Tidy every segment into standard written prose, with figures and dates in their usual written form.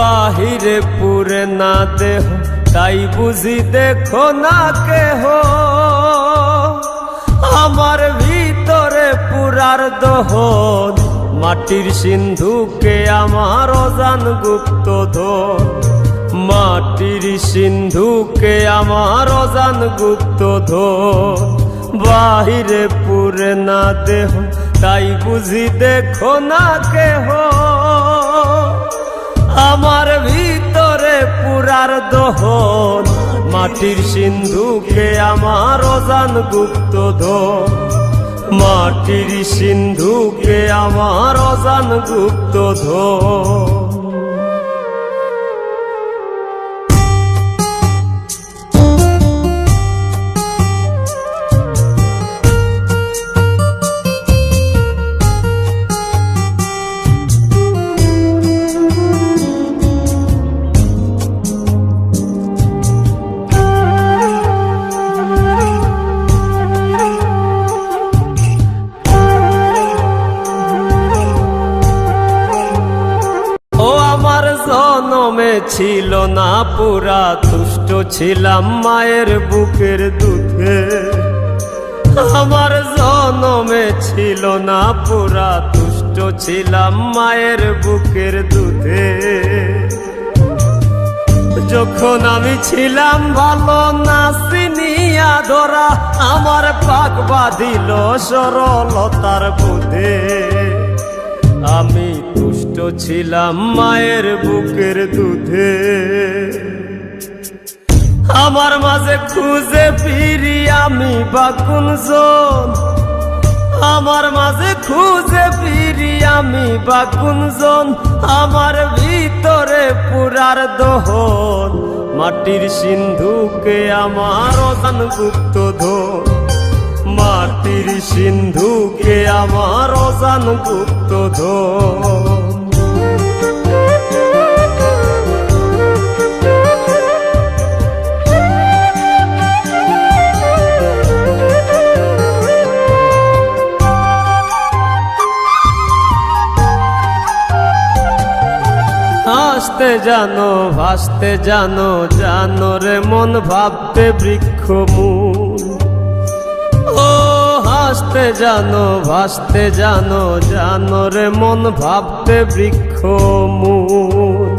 বাহিরে পুরে না দেহ তাই বুঝি দেখো না কেহ, আমার ভিতরে পুরার দহন মাটির সিন্ধুকে আমার অজান গুপ্ত ধন, মাটির সিন্ধুকে আমার অজান গুপ্ত ধন। বাহিরে পুরে না দেহ তাই বুঝি দেখো না কেহ, আমার ভিতরে পুরার দহন মাটির সিন্ধুকে আমার অজান গুপ্ত ধন, মাটির সিন্ধুকে আমার অজান গুপ্ত ধন। জনমে ছিল না পুরা তুষ্ট ছিলাম মায়ের বুকের দুধে, আমার জনমে ছিল না পুরা তুষ্ট ছিলাম মায়ের বুকের দুধে। যখন আমি ছিলাম ভালো না চিনিয়া ধরা, আমার পাক বাঁধিল সরলতার বোধে। আমি তুষ্ট ছিলাম মায়ের বুকের দুধে, আমার মাঝে খুঁজে ফিরি আমি বাকুনজন, আমার মাঝে খুঁজে ফিরি আমি বাকুনজন। আমার ভিতরে পুরার দহন মাটির সিন্ধুকে আমার অজান গুপ্ত ধন, মাটির সিন্ধুকে আমার অজান গুপ্ত ধন। হাসতে জানো ভাসতে জানো, জানো রে মন ভাবতে বৃক্ষ মূল। ও হাসতে জানো ভাসতে জানো, জানো রে মন ভাবতে বৃক্ষ মূল।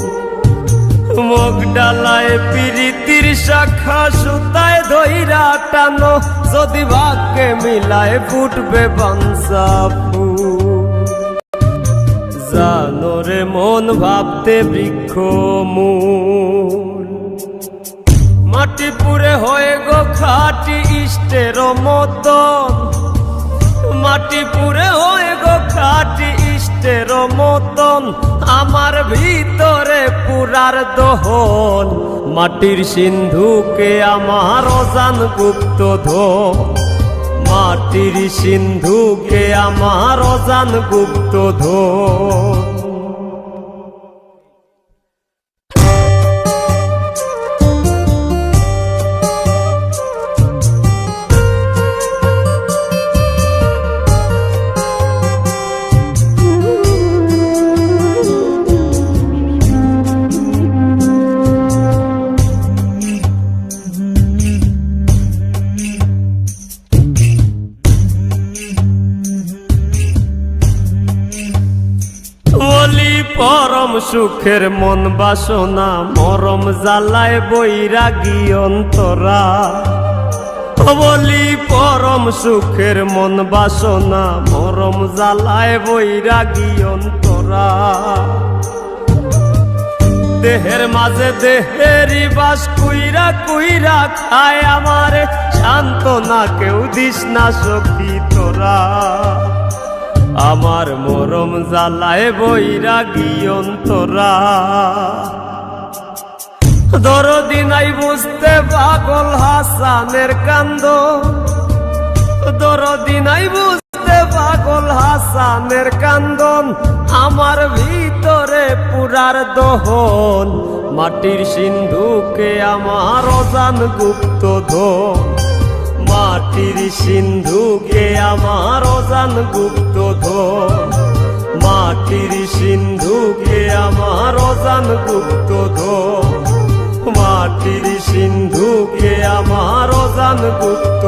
মুখ ডালায় প্রীতির শাখা সুতায় ধইরা টানো, যদি ভাগ্যে মিলায় ফুটবে বাঞ্ছা ফুল। জানো রে মন ভাবতে বৃক্ষ মূল। মাটি পুরে হয়ে গো খাটি ইষ্টের মতন, মাটি পুরে হয়ে গো খাটি ইষ্টের মতন। আমার ভিতরে পুরার দহন মাটির সিন্ধুকে আমার অজান গুপ্ত ধন, মাটির সিন্ধুকে আমার অজান গুপ্ত ধন। পরম সুখের মন বাসনা, মরম জ্বালায় বৈরাগী অন্তরা। বলি পরম সুখের মন বাসনা, মরম জ্বালায় বৈরাগী অন্তরা। দেহের মাঝে দেহেরই বাস কুইরা কুইরা খায় আমারে, শান্ত না কেউ দিস না সখী তোরা। আমার মরম জ্বালায় বৈরাগী অন্তরা, দরদি নাই বুঝতে পাগল হাসানের কান্দ, দরদি নাই বুঝতে পাগল হাসানের কান্দন, আমার ভিতরে পুরার দহন, মাটির সিন্ধুকে আমার অজান গুপ্ত ধন, মাটির সিন্ধুকে আমার অজান গুপ্ত ধন, মাটির সিন্ধুকে আমার অজান গুপ্ত ধন, মাটির সিন্ধুকে আমার অজান গুপ্ত